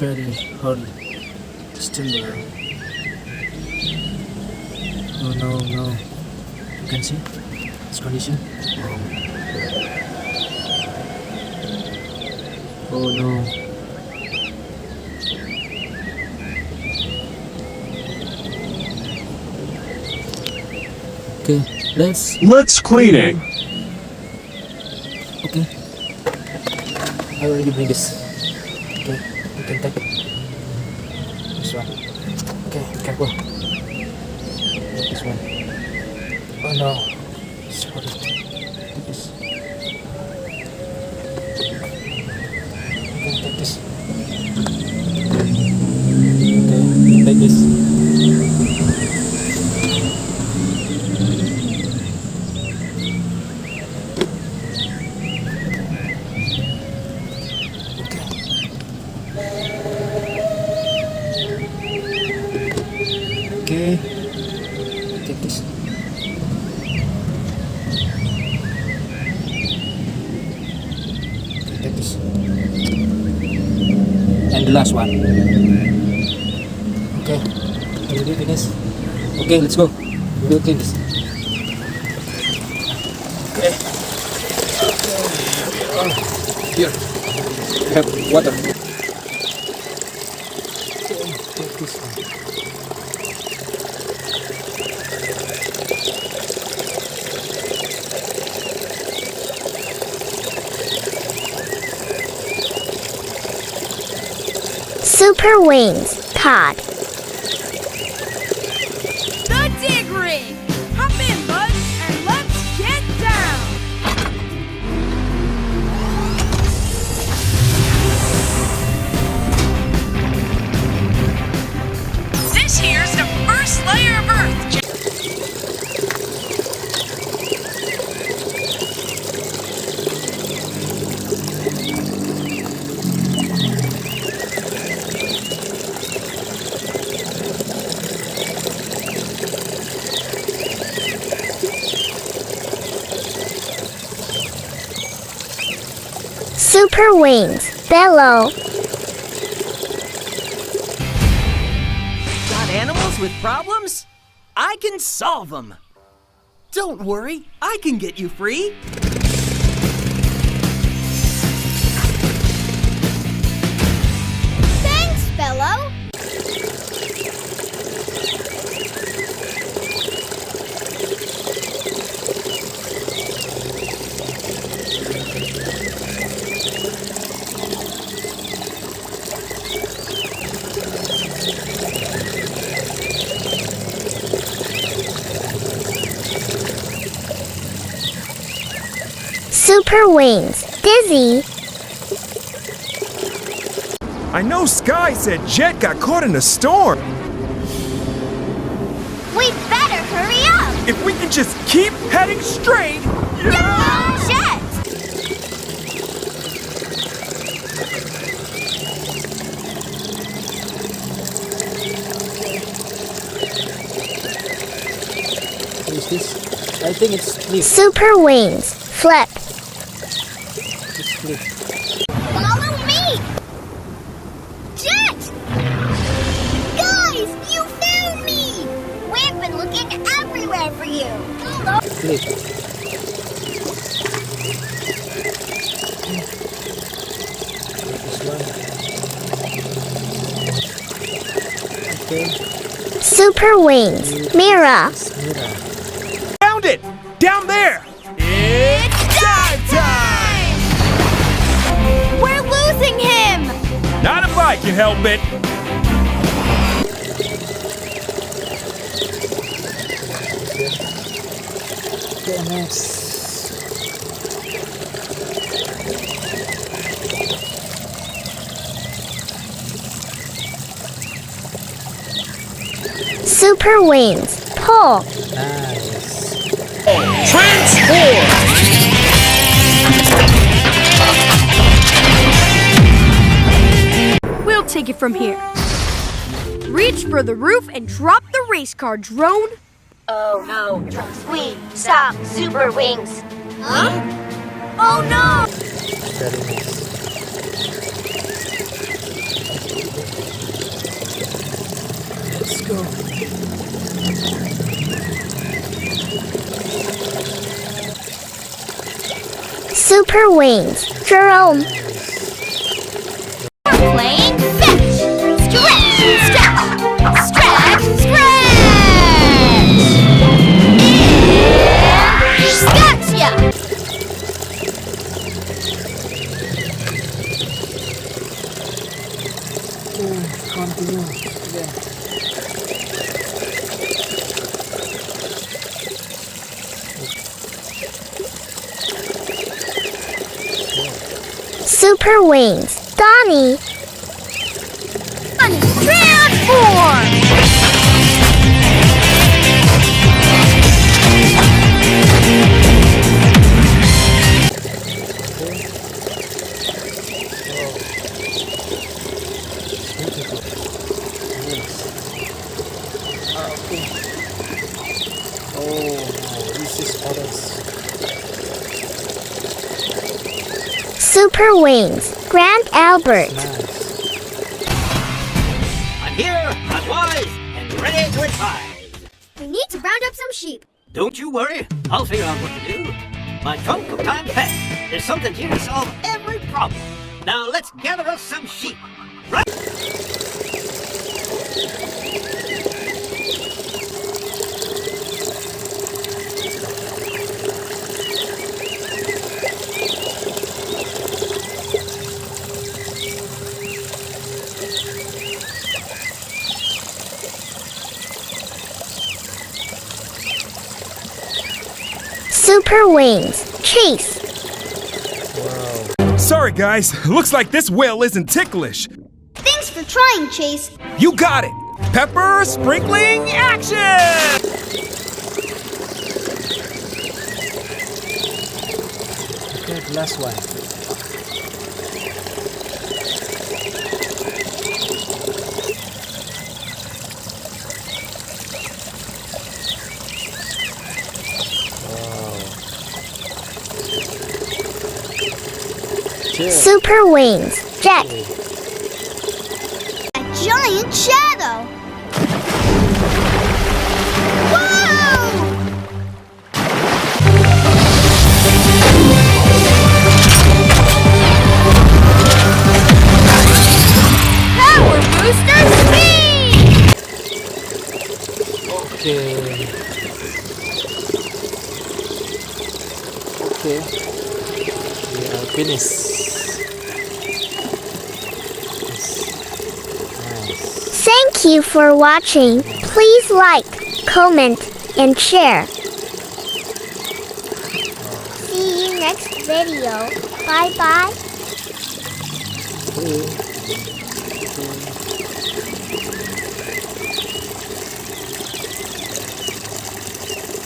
very hard. Still there. Oh no, no. You can see its condition. Oh no. Okay, let's clean it. Okay. I already bring this. Okay, you can take it. This one. Okay, careful. This one. Oh no. Sorry. Take this. Okay, take this. Okay, take this. Okay, take this. Okay, take this. And the last one. Okay, ready for this? Okay, let's go. We will clean this. Okay. Here, we have water. Okay, take this one. Super Wings, Todd. The dig rig! Hop in, bud, and let's get down! This here's the first layer of Earth. Super Wings, Bello. Got animals with problems? I can solve them. Don't worry, I can get you free. Thanks, Bello. Super Wings, Dizzy. I know Sky said Jett got caught in a storm. We better hurry up. If we can just keep heading straight. Yeah! Jett! What is this? I think it's flip. Super Wings, Flip. It's flip. Follow me! Jett! Guys, you found me! We've been looking everywhere for you. Flip. This one. Okay. Super Wings, Mira. Mira. Found it! Down there! It's dive time! We're losing him! Not if I can help it. Okay, next. Super Wings, Paul. Nice. Transform! We'll take it from here. Reach for the roof and drop the race car, drone. Oh no, we stop Super Wings. Huh? Oh no! Very nice. go. Super wings. Jerome. We're playing fetch. Stretch, stretch, stretch, stretch. And gotcha. Continue. Again. Super wings. Donnie. Transform. Okay. Oh, this is others. Super wings. Grand Albert. Nice. I'm here, I'm wise, and ready to advise. We need to round up some sheep. Don't you worry, I'll figure out what to do. My trunk of time pet. There's something here to solve every problem. Now let's gather us some sheep. Right? Super wings. Chase. Sorry, guys. Looks like this whale isn't ticklish. Thanks for trying, Chase. You got it. Pepper sprinkling action! Okay, the last one. Jett. Super wings. Jett. A giant shadow. Whoa! Power booster speed! Okay. Okay. We are finished. Yes. Nice. Thank you for watching. Please like, comment, and share. See you next video. Bye bye. Okay.